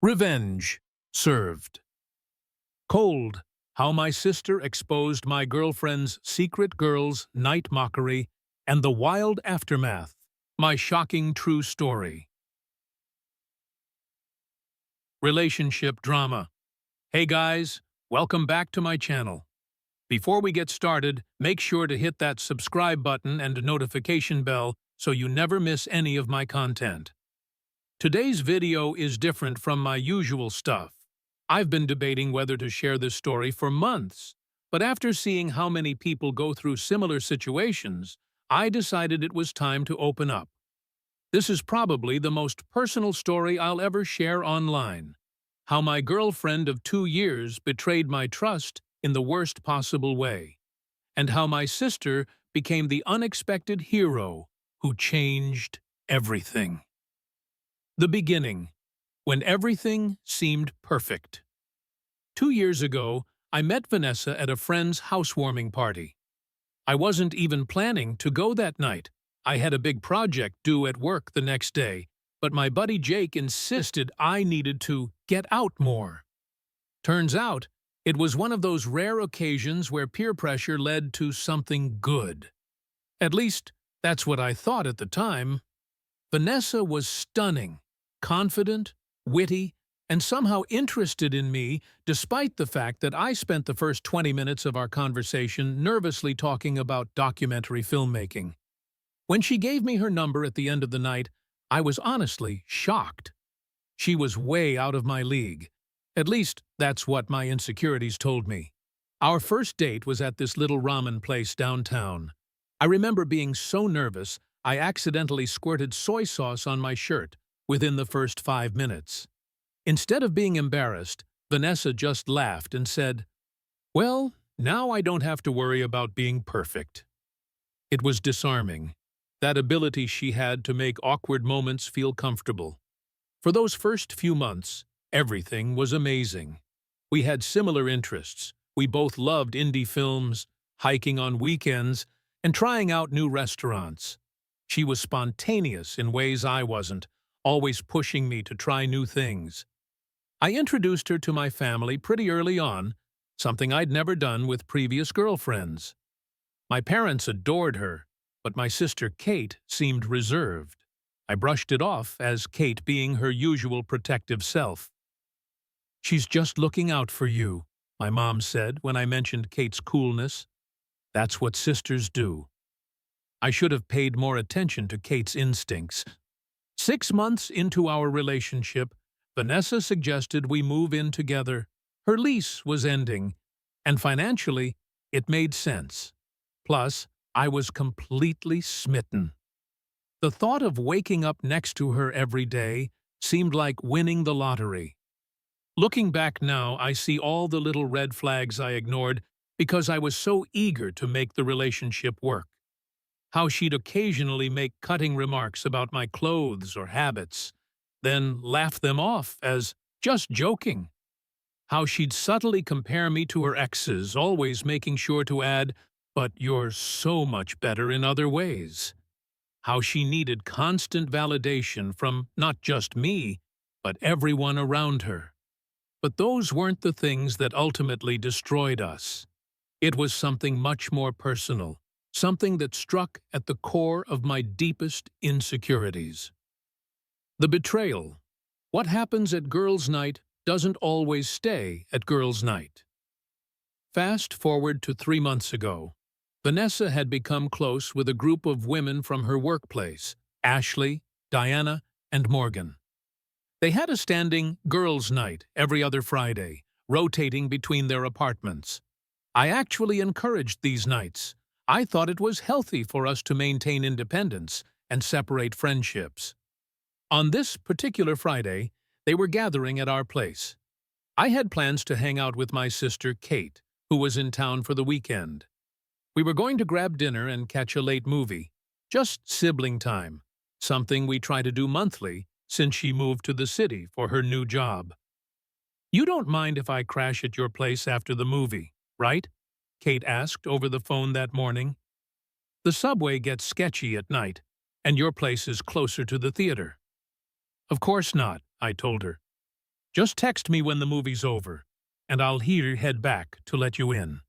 Revenge served. Cold, how my sister exposed my girlfriend's secret girl's night mockery and the wild aftermath. My shocking true story. Relationship drama. Hey guys, welcome back to my channel. Before we get started, make sure to hit that subscribe button and notification bell so you never miss any of my content. Today's video is different from my usual stuff. I've been debating whether to share this story for months, but after seeing how many people go through similar situations, I decided it was time to open up. This is probably the most personal story I'll ever share online. How my girlfriend of 2 years betrayed my trust in the worst possible way, and how my sister became the unexpected hero who changed everything. The beginning, when everything seemed perfect. 2 years ago, I met Vanessa at a friend's housewarming party. I wasn't even planning to go that night. I had a big project due at work the next day, but my buddy Jake insisted I needed to get out more. Turns out, it was one of those rare occasions where peer pressure led to something good. At least, that's what I thought at the time. Vanessa was stunning, confident, witty, and somehow interested in me, despite the fact that I spent the first 20 minutes of our conversation nervously talking about documentary filmmaking. When she gave me her number at the end of the night, I was honestly shocked. She was way out of my league. At least, that's what my insecurities told me. Our first date was at this little ramen place downtown. I remember being so nervous, I accidentally squirted soy sauce on my shirt within the first 5 minutes. Instead of being embarrassed, Vanessa just laughed and said, "Well, now I don't have to worry about being perfect." It was disarming, that ability she had to make awkward moments feel comfortable. For those first few months, everything was amazing. We had similar interests. We both loved indie films, hiking on weekends, and trying out new restaurants. She was spontaneous in ways I wasn't, always pushing me to try new things. I introduced her to my family pretty early on, something I'd never done with previous girlfriends. My parents adored her, but my sister Kate seemed reserved. I brushed it off as Kate being her usual protective self. "She's just looking out for you," my mom said when I mentioned Kate's coolness. That's what sisters do. I should have paid more attention to Kate's instincts. 6 months into our relationship, Vanessa suggested we move in together. Her lease was ending, and financially, it made sense. Plus, I was completely smitten. The thought of waking up next to her every day seemed like winning the lottery. Looking back now, I see all the little red flags I ignored because I was so eager to make the relationship work. How she'd occasionally make cutting remarks about my clothes or habits, then laugh them off as just joking. How she'd subtly compare me to her exes, always making sure to add, "But you're so much better in other ways." How she needed constant validation from not just me, but everyone around her. But those weren't the things that ultimately destroyed us. It was something much more personal, something that struck at the core of my deepest insecurities. The betrayal. What happens at girls' night doesn't always stay at girls' night. Fast forward to 3 months ago. Vanessa had become close with a group of women from her workplace, Ashley, Diana, and Morgan. They had a standing girls' night every other Friday, rotating between their apartments. I actually encouraged these nights. I thought it was healthy for us to maintain independence and separate friendships. On this particular Friday, they were gathering at our place. I had plans to hang out with my sister Kate, who was in town for the weekend. We were going to grab dinner and catch a late movie, just sibling time, something we try to do monthly since she moved to the city for her new job. "You don't mind if I crash at your place after the movie, right?" Kate asked over the phone that morning. "The subway gets sketchy at night, and your place is closer to the theater." "Of course not," I told her. Just text me when the movie's over, and I'll head back to let you in."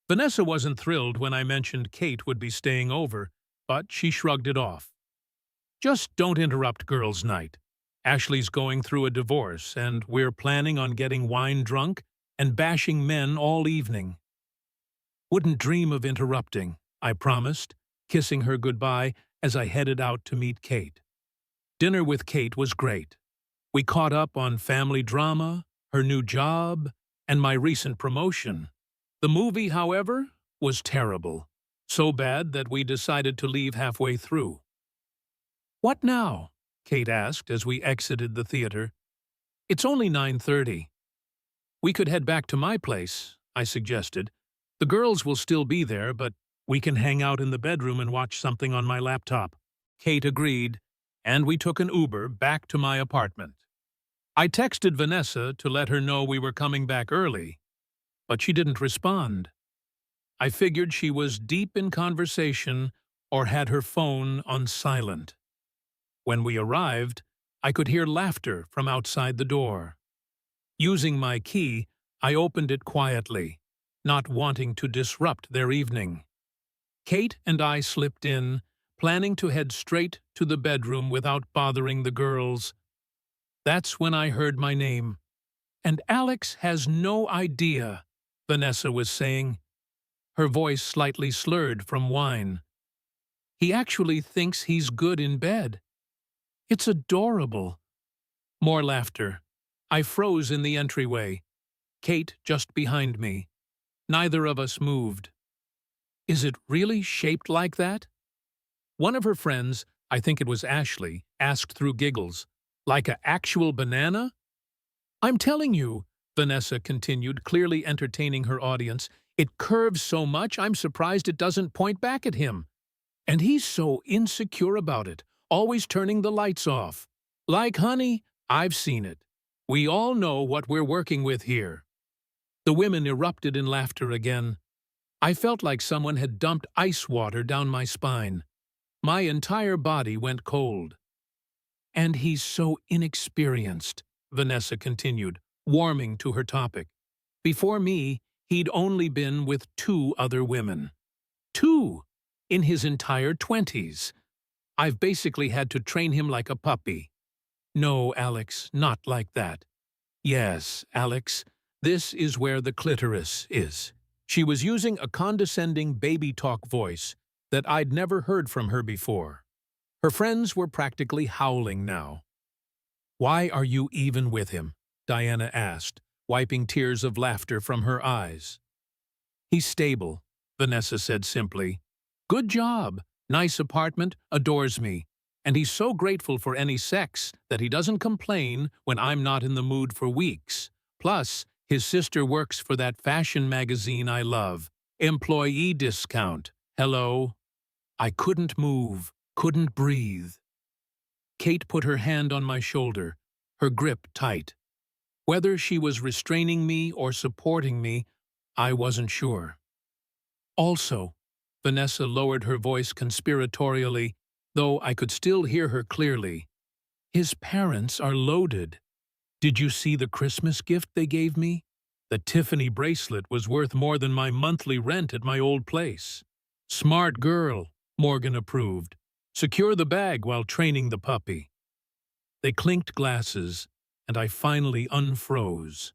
Vanessa wasn't thrilled when I mentioned Kate would be staying over, but she shrugged it off. "Just don't interrupt girls' night. Ashley's going through a divorce, and we're planning on getting wine drunk and bashing men all evening." "Wouldn't dream of interrupting," I promised, kissing her goodbye as I headed out to meet Kate. Dinner with Kate was great. We caught up on family drama, her new job, and my recent promotion. The movie, however, was terrible. So bad that we decided to leave halfway through. "What now?" Kate asked as we exited the theater. "It's only 9:30. "We could head back to my place," I suggested. "The girls will still be there, but we can hang out in the bedroom and watch something on my laptop." Kate agreed, and we took an Uber back to my apartment. I texted Vanessa to let her know we were coming back early, but she didn't respond. I figured she was deep in conversation or had her phone on silent. When we arrived, I could hear laughter from outside the door. Using my key, I opened it quietly, not wanting to disrupt their evening. Kate and I slipped in, planning to head straight to the bedroom without bothering the girls. That's when I heard my name. "And Alex has no idea," Vanessa was saying, her voice slightly slurred from wine. "He actually thinks he's good in bed. It's adorable." More laughter. I froze in the entryway. Kate just behind me. Neither of us moved. "Is it really shaped like that?" One of her friends, I think it was Ashley, asked through giggles. "Like a actual banana?" "I'm telling you," Vanessa continued, clearly entertaining her audience, "it curves so much I'm surprised it doesn't point back at him. And he's so insecure about it, always turning the lights off. Like, honey, I've seen it. We all know what we're working with here." The women erupted in laughter again. I felt like someone had dumped ice water down my spine. My entire body went cold. "And he's so inexperienced," Vanessa continued, warming to her topic. "Before me, he'd only been with 2 other women. 2! In his entire 20s. I've basically had to train him like a puppy." "No, Alex, not like that." "Yes, Alex, this is where the clitoris is." She was using a condescending baby talk voice that I'd never heard from her before. Her friends were practically howling now. "Why are you even with him?" Diana asked, wiping tears of laughter from her eyes. "He's stable," Vanessa said simply. "Good job, nice apartment, adores me. And he's so grateful for any sex that he doesn't complain when I'm not in the mood for weeks. Plus, his sister works for that fashion magazine I love. Employee discount. Hello?" I couldn't move, couldn't breathe. Kate put her hand on my shoulder, her grip tight. Whether she was restraining me or supporting me, I wasn't sure. "Also," Vanessa lowered her voice conspiratorially, though I could still hear her clearly, "his parents are loaded. Did you see the Christmas gift they gave me? The Tiffany bracelet was worth more than my monthly rent at my old place." "Smart girl," Morgan approved. "Secure the bag while training the puppy." They clinked glasses, and I finally unfroze.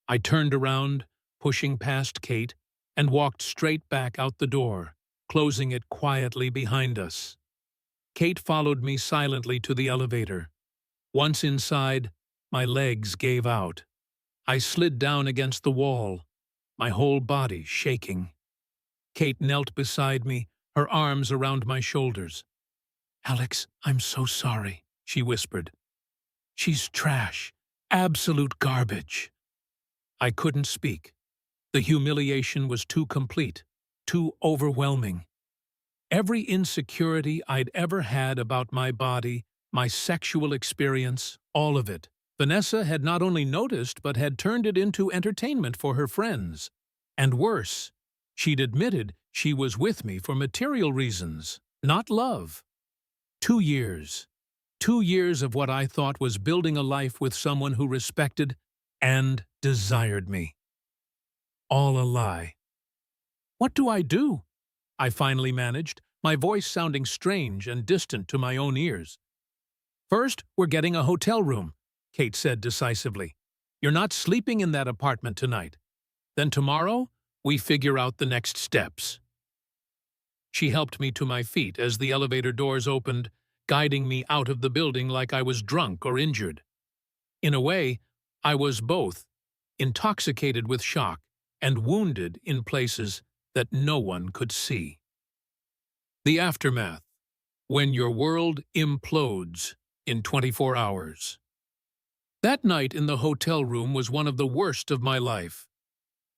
I turned around, pushing past Kate, and walked straight back out the door, closing it quietly behind us. Kate followed me silently to the elevator. Once inside, my legs gave out. I slid down against the wall, my whole body shaking. Kate knelt beside me, her arms around my shoulders. "Alex, I'm so sorry," she whispered. "She's trash, absolute garbage." I couldn't speak. The humiliation was too complete, too overwhelming. Every insecurity I'd ever had about my body, my sexual experience, all of it, Vanessa had not only noticed but had turned it into entertainment for her friends. And worse, she'd admitted she was with me for material reasons, not love. 2 years. 2 years of what I thought was building a life with someone who respected and desired me. All a lie. What do I do? I finally managed, my voice sounding strange and distant to my own ears. First, we're getting a hotel room, Kate said decisively. You're not sleeping in that apartment tonight. Then tomorrow, we figure out the next steps. She helped me to my feet as the elevator doors opened, guiding me out of the building like I was drunk or injured. In a way, I was both, intoxicated with shock and wounded in places that no one could see. The aftermath, when your world implodes in 24 hours. That night in the hotel room was one of the worst of my life.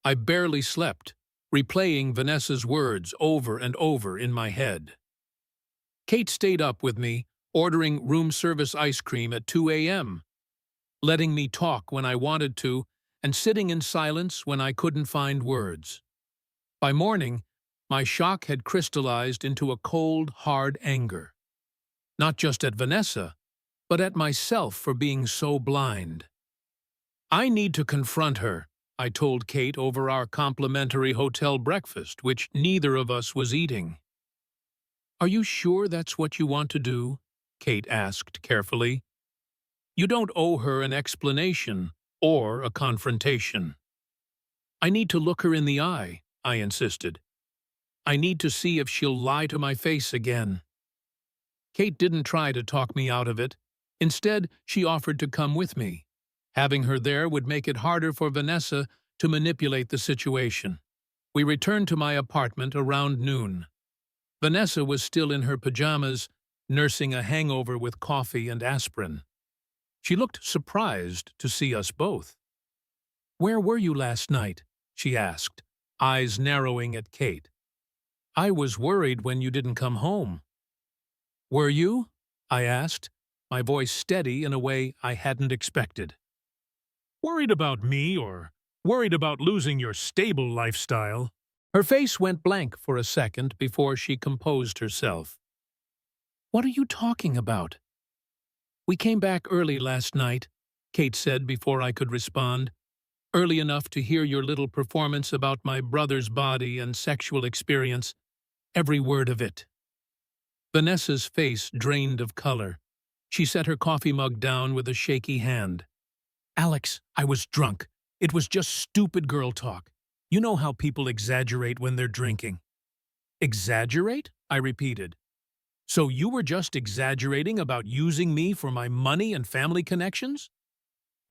I barely slept, replaying Vanessa's words over and over in my head. Kate stayed up with me, ordering room service ice cream at 2 a.m., letting me talk when I wanted to, and sitting in silence when I couldn't find words. By morning, my shock had crystallized into a cold, hard anger. Not just at Vanessa, but at myself for being so blind. I need to confront her, I told Kate over our complimentary hotel breakfast, which neither of us was eating. Are you sure that's what you want to do? Kate asked carefully. You don't owe her an explanation or a confrontation. I need to look her in the eye, I insisted. I need to see if she'll lie to my face again. Kate didn't try to talk me out of it. Instead, she offered to come with me. Having her there would make it harder for Vanessa to manipulate the situation. We returned to my apartment around noon. Vanessa was still in her pajamas, nursing a hangover with coffee and aspirin. She looked surprised to see us both. "Where were you last night?" she asked, eyes narrowing at Kate. "I was worried when you didn't come home." "Were you?" I asked, my voice steady in a way I hadn't expected. "Worried about me or worried about losing your stable lifestyle?" Her face went blank for a second before she composed herself. "What are you talking about?" "We came back early last night," Kate said before I could respond. "Early enough to hear your little performance about my brother's body and sexual experience. Every word of it." Vanessa's face drained of color. She set her coffee mug down with a shaky hand. "Alex, I was drunk. It was just stupid girl talk. You know how people exaggerate when they're drinking." "Exaggerate?" I repeated. "So you were just exaggerating about using me for my money and family connections?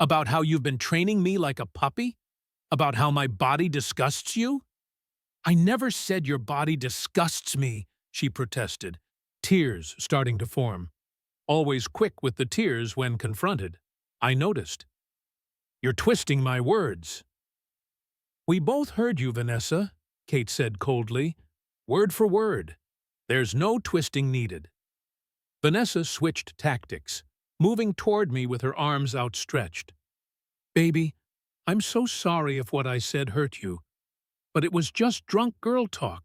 About how you've been training me like a puppy? About how my body disgusts you?" "I never said your body disgusts me," she protested, tears starting to form. Always quick with the tears when confronted. I noticed. "You're twisting my words." "We both heard you, Vanessa," Kate said coldly. "Word for word. There's no twisting needed." Vanessa switched tactics, moving toward me with her arms outstretched. "Baby, I'm so sorry if what I said hurt you. But it was just drunk girl talk.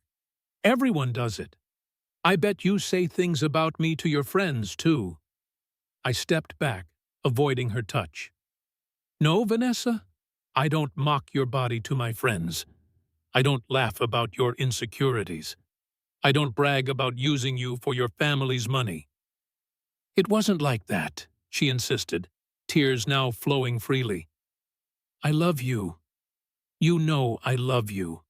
Everyone does it. I bet you say things about me to your friends, too." I stepped back, avoiding her touch. "No, Vanessa, I don't mock your body to my friends. I don't laugh about your insecurities. I don't brag about using you for your family's money." "It wasn't like that," she insisted, tears now flowing freely. "I love you. You know I love you."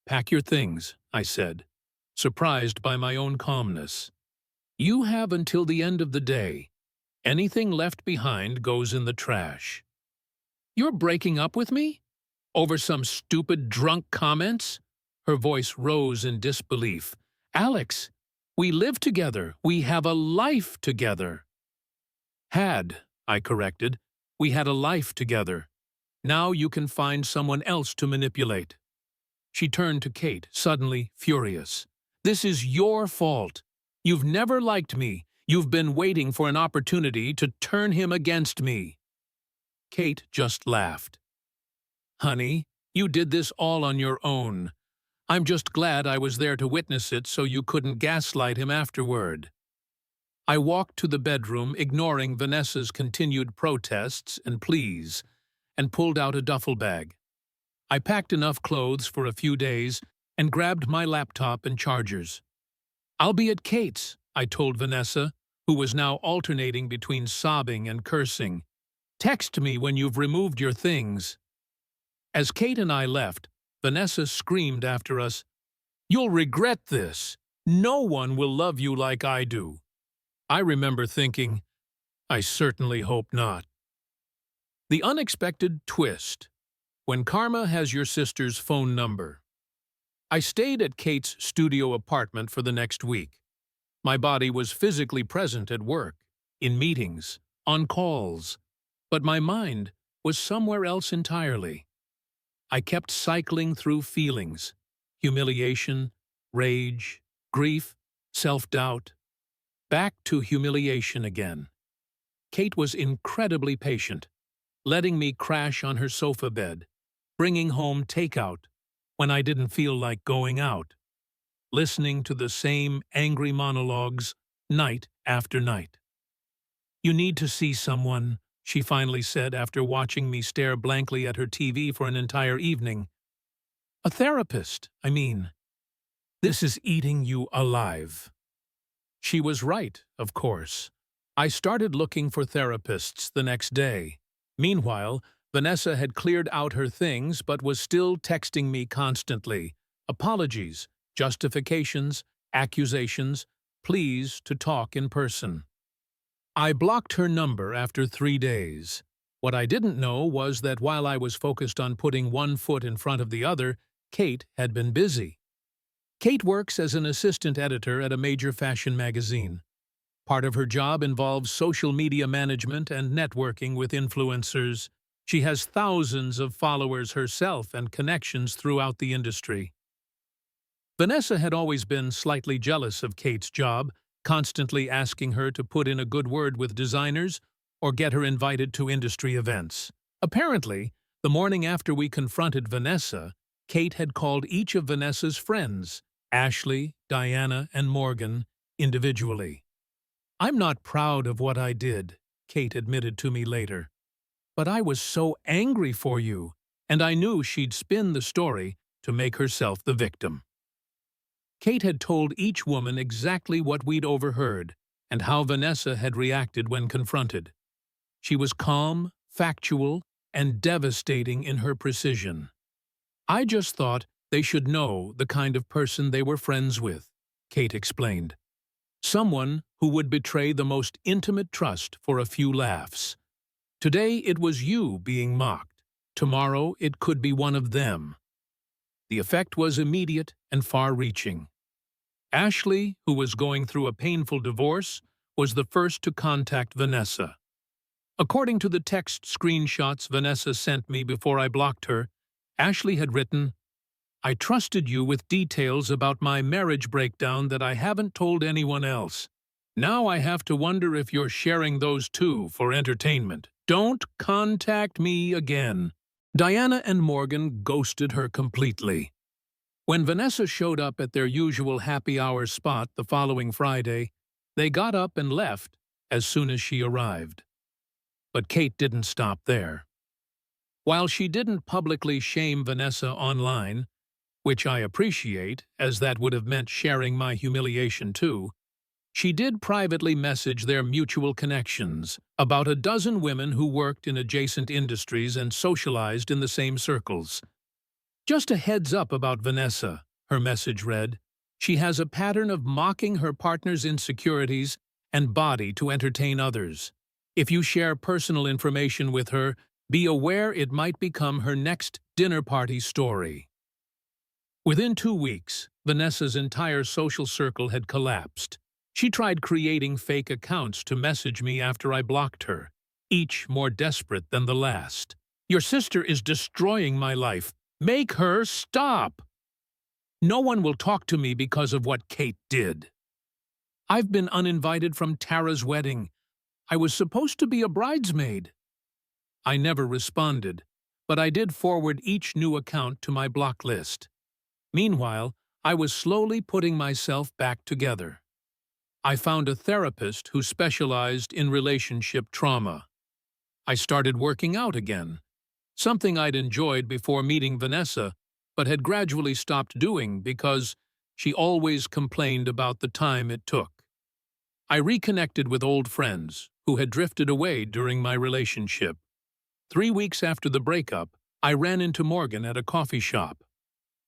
"Pack your things," I said, surprised by my own calmness. "You have until the end of the day. Anything left behind goes in the trash." "You're breaking up with me? Over some stupid drunk comments?" Her voice rose in disbelief. "Alex, we live together. We have a life together." "Had," I corrected. "We had a life together. Now you can find someone else to manipulate." She turned to Kate, suddenly furious. "This is your fault. You've never liked me. You've been waiting for an opportunity to turn him against me." Kate just laughed. "Honey, you did this all on your own. I'm just glad I was there to witness it so you couldn't gaslight him afterward." I walked to the bedroom, ignoring Vanessa's continued protests and pleas, and pulled out a duffel bag. I packed enough clothes for a few days and grabbed my laptop and chargers. "I'll be at Kate's," I told Vanessa, who was now alternating between sobbing and cursing. "Text me when you've removed your things." As Kate and I left, Vanessa screamed after us, "You'll regret this. No one will love you like I do." I remember thinking, I certainly hope not. The unexpected twist. When karma has your sister's phone number. I stayed at Kate's studio apartment for the next week. My body was physically present at work, in meetings, on calls, but my mind was somewhere else entirely. I kept cycling through feelings: humiliation, rage, grief, self-doubt. Back to humiliation again. Kate was incredibly patient, letting me crash on her sofa bed, bringing home takeout when I didn't feel like going out, listening to the same angry monologues night after night. "You need to see someone," she finally said after watching me stare blankly at her TV for an entire evening. "A therapist, I mean. This is eating you alive." She was right, of course. I started looking for therapists the next day. Meanwhile, Vanessa had cleared out her things but was still texting me constantly. Apologies, justifications, accusations, pleas to talk in person. I blocked her number after 3 days. What I didn't know was that while I was focused on putting one foot in front of the other, Kate had been busy. Kate works as an assistant editor at a major fashion magazine. Part of her job involves social media management and networking with influencers. She has thousands of followers herself and connections throughout the industry. Vanessa had always been slightly jealous of Kate's job, constantly asking her to put in a good word with designers or get her invited to industry events. Apparently, the morning after we confronted Vanessa, Kate had called each of Vanessa's friends, Ashley, Diana, and Morgan, individually. "I'm not proud of what I did," Kate admitted to me later. "But I was so angry for you, and I knew she'd spin the story to make herself the victim." Kate had told each woman exactly what we'd overheard and how Vanessa had reacted when confronted. She was calm, factual, and devastating in her precision. "I just thought they should know the kind of person they were friends with," Kate explained. "Someone who would betray the most intimate trust for a few laughs. Today it was you being mocked. Tomorrow it could be one of them." The effect was immediate and far-reaching. Ashley, who was going through a painful divorce, was the first to contact Vanessa. According to the text screenshots Vanessa sent me before I blocked her, Ashley had written, "I trusted you with details about my marriage breakdown that I haven't told anyone else. Now I have to wonder if you're sharing those too for entertainment. Don't contact me again." Diana and Morgan ghosted her completely. When Vanessa showed up at their usual happy hour spot the following Friday, they got up and left as soon as she arrived. But Kate didn't stop there. While she didn't publicly shame Vanessa online, which I appreciate, as that would have meant sharing my humiliation too, she did privately message their mutual connections, about a dozen women who worked in adjacent industries and socialized in the same circles. "Just a heads up about Vanessa," her message read. "She has a pattern of mocking her partner's insecurities and body to entertain others. If you share personal information with her, be aware it might become her next dinner party story." Within 2 weeks, Vanessa's entire social circle had collapsed. She tried creating fake accounts to message me after I blocked her, each more desperate than the last. "Your sister is destroying my life. Make her stop. No one will talk to me because of what Kate did. I've been uninvited from Tara's wedding. I was supposed to be a bridesmaid." I never responded, but I did forward each new account to my block list. Meanwhile, I was slowly putting myself back together. I found a therapist who specialized in relationship trauma. I started working out again, something I'd enjoyed before meeting Vanessa, but had gradually stopped doing because she always complained about the time it took. I reconnected with old friends who had drifted away during my relationship. 3 weeks after the breakup, I ran into Morgan at a coffee shop.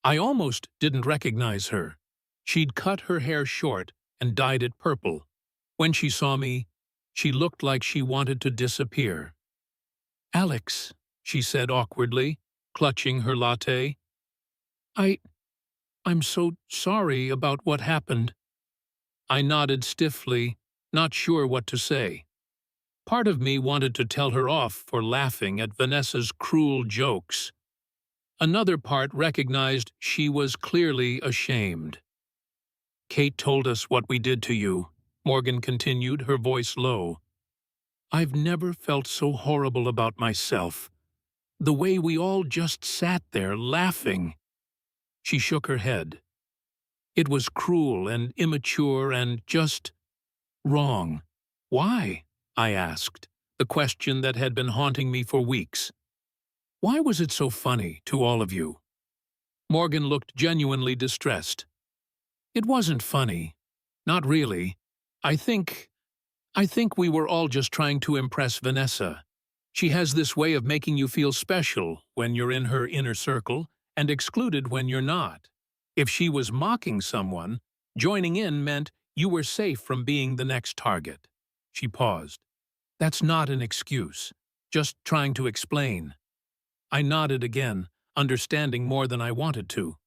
I almost didn't recognize her. She'd cut her hair short and dyed it purple. When she saw me, she looked like she wanted to disappear. "Alex," she said awkwardly, clutching her latte. I, I'm so sorry about what happened." I nodded stiffly, not sure what to say. Part of me wanted to tell her off for laughing at Vanessa's cruel jokes. Another part recognized she was clearly ashamed. "Kate told us what we did to you," Morgan continued, her voice low. "I've never felt so horrible about myself. The way we all just sat there laughing." She shook her head. "It was cruel and immature and just wrong." "Why?" I asked, the question that had been haunting me for weeks. "Why was it so funny to all of you?" Morgan looked genuinely distressed. "It wasn't funny. Not really. I think we were all just trying to impress Vanessa. She has this way of making you feel special when you're in her inner circle and excluded when you're not. If she was mocking someone, joining in meant you were safe from being the next target." She paused. "That's not an excuse. Just trying to explain." I nodded again, understanding more than I wanted to.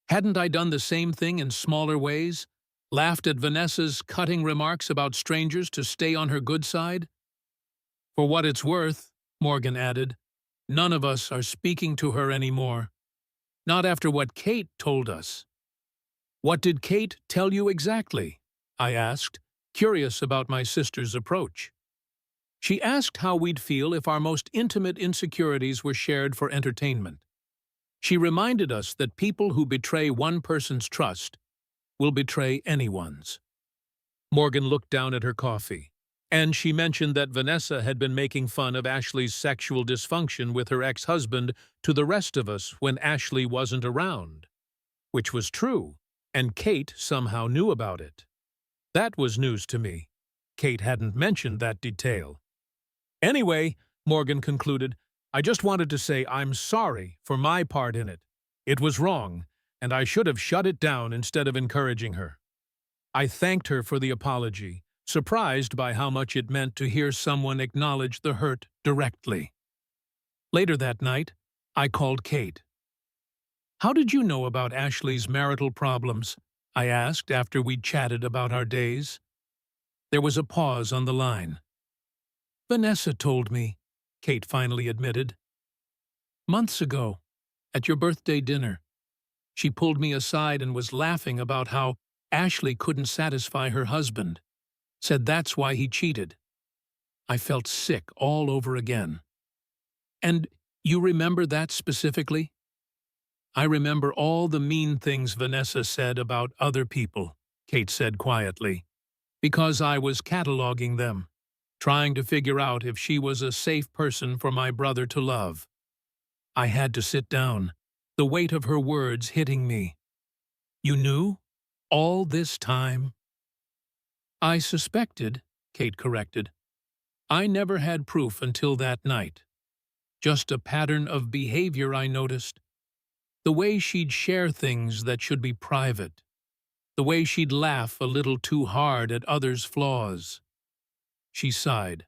Hadn't I done the same thing in smaller ways? Laughed at Vanessa's cutting remarks about strangers to stay on her good side? "For what it's worth," Morgan added, "none of us are speaking to her anymore. Not after what Kate told us." "What did Kate tell you exactly?" I asked, curious about my sister's approach. "She asked how we'd feel if our most intimate insecurities were shared for entertainment. She reminded us that people who betray one person's trust will betray anyone's." Morgan looked down at her coffee. "And she mentioned that Vanessa had been making fun of Ashley's sexual dysfunction with her ex-husband to the rest of us when Ashley wasn't around." Which was true, and Kate somehow knew about it. That was news to me. Kate hadn't mentioned that detail. "Anyway," Morgan concluded, "I just wanted to say I'm sorry for my part in it. It was wrong, and I should have shut it down instead of encouraging her." I thanked her for the apology, surprised by how much it meant to hear someone acknowledge the hurt directly. Later that night, I called Kate. "How did you know about Ashley's marital problems?" I asked after we'd chatted about our days. There was a pause on the line. "Vanessa told me," Kate finally admitted. "Months ago, at your birthday dinner. She pulled me aside and was laughing about how Ashley couldn't satisfy her husband. Said that's why he cheated." I felt sick all over again. "And you remember that specifically?" "I remember all the mean things Vanessa said about other people," Kate said quietly, "because I was cataloging them, trying to figure out if she was a safe person for my brother to love." I had to sit down, the weight of her words hitting me. "You knew? All this time?" "I suspected," Kate corrected. "I never had proof until that night. Just a pattern of behavior I noticed. The way she'd share things that should be private. The way she'd laugh a little too hard at others' flaws." She sighed.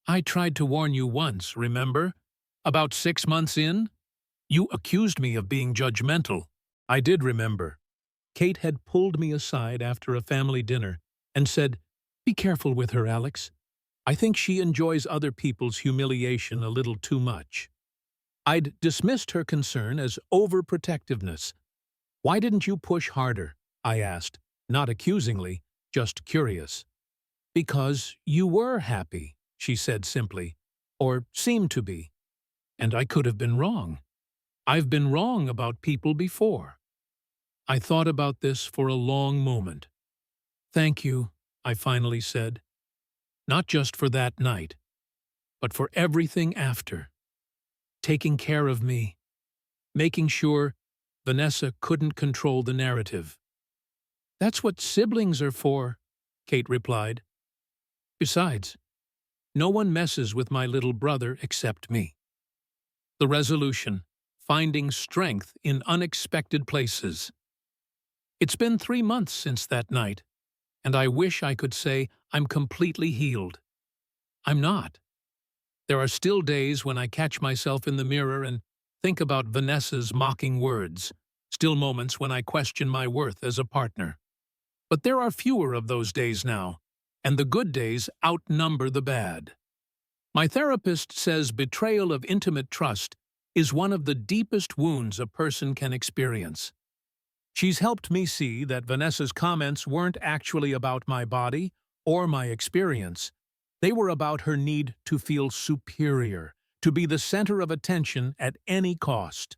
"I tried to warn you once, remember? About 6 months in? You accused me of being judgmental." I did remember. Kate had pulled me aside after a family dinner and said, "Be careful with her, Alex. I think she enjoys other people's humiliation a little too much." I'd dismissed her concern as overprotectiveness. "Why didn't you push harder?" I asked, not accusingly, just curious. "Because you were happy," she said simply, "or seemed to be. And I could have been wrong. I've been wrong about people before." I thought about this for a long moment. "Thank you," I finally said. Not just for that night, but for everything after. Taking care of me, making sure Vanessa couldn't control the narrative. That's what siblings are for, Kate replied. Besides, no one messes with my little brother except me. The resolution: finding strength in unexpected places. It's been 3 months since that night, and I wish I could say I'm completely healed. I'm not. There are still days when I catch myself in the mirror and think about Vanessa's mocking words, still moments when I question my worth as a partner. But there are fewer of those days now, and the good days outnumber the bad. My therapist says betrayal of intimate trust is one of the deepest wounds a person can experience. She's helped me see that Vanessa's comments weren't actually about my body or my experience. They were about her need to feel superior, to be the center of attention at any cost.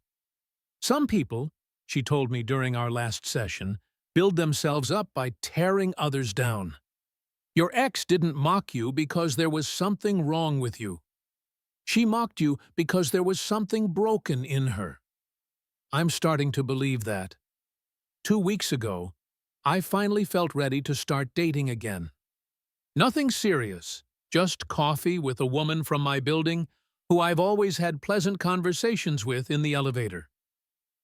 Some people, she told me during our last session, build themselves up by tearing others down. Your ex didn't mock you because there was something wrong with you. She mocked you because there was something broken in her. I'm starting to believe that. 2 weeks ago, I finally felt ready to start dating again. Nothing serious, just coffee with a woman from my building who I've always had pleasant conversations with in the elevator.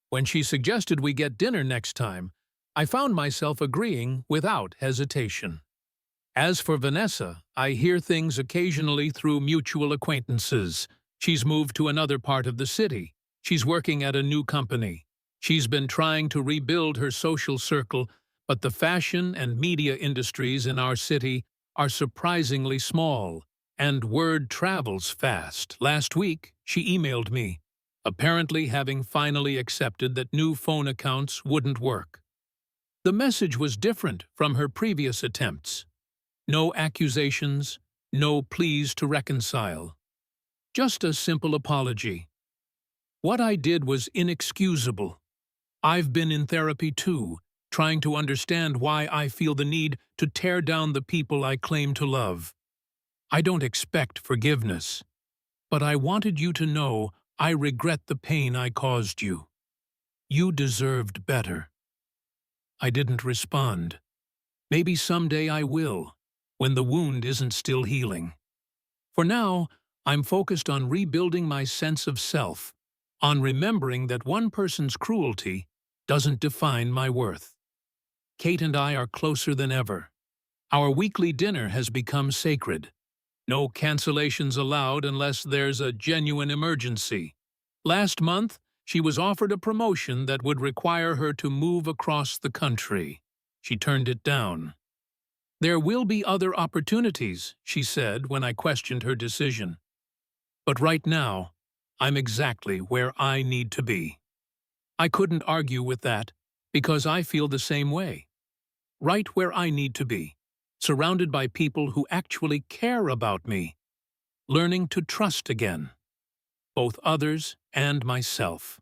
When she suggested we get dinner next time, I found myself agreeing without hesitation. As for Vanessa, I hear things occasionally through mutual acquaintances. She's moved to another part of the city. She's working at a new company. She's been trying to rebuild her social circle, but the fashion and media industries in our city are surprisingly small, and word travels fast. Last week, she emailed me, apparently having finally accepted that new phone accounts wouldn't work. The message was different from her previous attempts. No accusations, no pleas to reconcile. Just a simple apology. What I did was inexcusable. I've been in therapy too, trying to understand why I feel the need to tear down the people I claim to love. I don't expect forgiveness, but I wanted you to know I regret the pain I caused you. You deserved better. I didn't respond. Maybe someday I will, when the wound isn't still healing. For now, I'm focused on rebuilding my sense of self, on remembering that one person's cruelty doesn't define my worth. Kate and I are closer than ever. Our weekly dinner has become sacred. No cancellations allowed unless there's a genuine emergency. Last month, she was offered a promotion that would require her to move across the country. She turned it down. There will be other opportunities, she said when I questioned her decision. But right now, I'm exactly where I need to be. I couldn't argue with that, because I feel the same way. Right where I need to be, surrounded by people who actually care about me. Learning to trust again, both others and myself.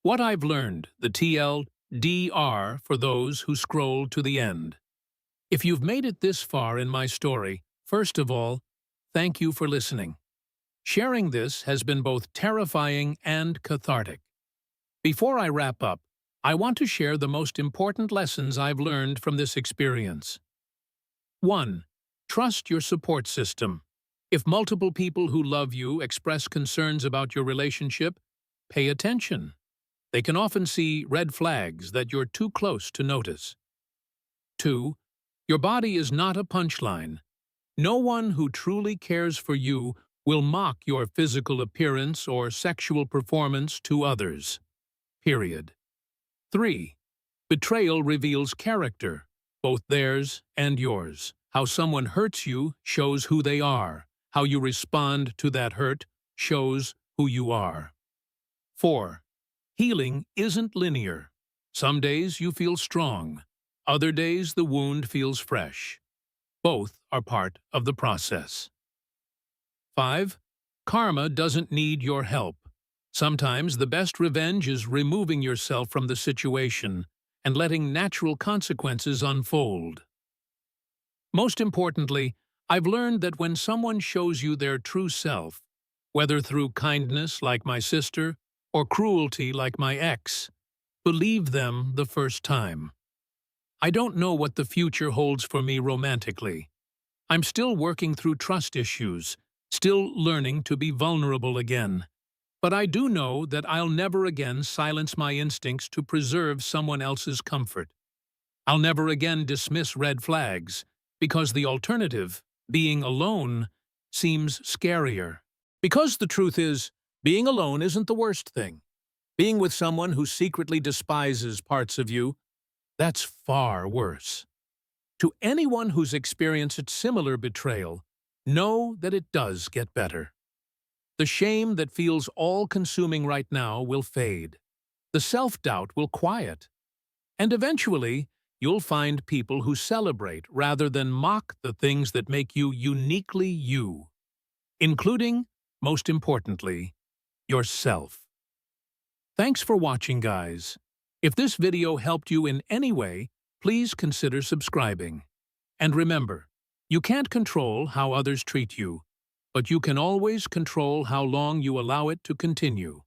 What I've learned, the TLDR for those who scroll to the end. If you've made it this far in my story, first of all, thank you for listening. Sharing this has been both terrifying and cathartic. Before I wrap up, I want to share the most important lessons I've learned from this experience. 1. Trust your support system. If multiple people who love you express concerns about your relationship, pay attention. They can often see red flags that you're too close to notice. 2. Your body is not a punchline. No one who truly cares for you will mock your physical appearance or sexual performance to others. Period. 3. Betrayal reveals character, both theirs and yours. How someone hurts you shows who they are. How you respond to that hurt shows who you are. 4. Healing isn't linear. Some days you feel strong. Other days the wound feels fresh. Both are part of the process. 5. Karma doesn't need your help. Sometimes the best revenge is removing yourself from the situation and letting natural consequences unfold. Most importantly, I've learned that when someone shows you their true self, whether through kindness like my sister or cruelty like my ex, believe them the first time. I don't know what the future holds for me romantically. I'm still working through trust issues, still learning to be vulnerable again. But I do know that I'll never again silence my instincts to preserve someone else's comfort. I'll never again dismiss red flags, because the alternative, being alone, seems scarier. Because the truth is, being alone isn't the worst thing. Being with someone who secretly despises parts of you, that's far worse. To anyone who's experienced similar betrayal, know that it does get better. The shame that feels all-consuming right now will fade. The self-doubt will quiet. And eventually, you'll find people who celebrate rather than mock the things that make you uniquely you, including, most importantly, yourself. Thanks for watching, guys. If this video helped you in any way, please consider subscribing. And remember, you can't control how others treat you, but you can always control how long you allow it to continue.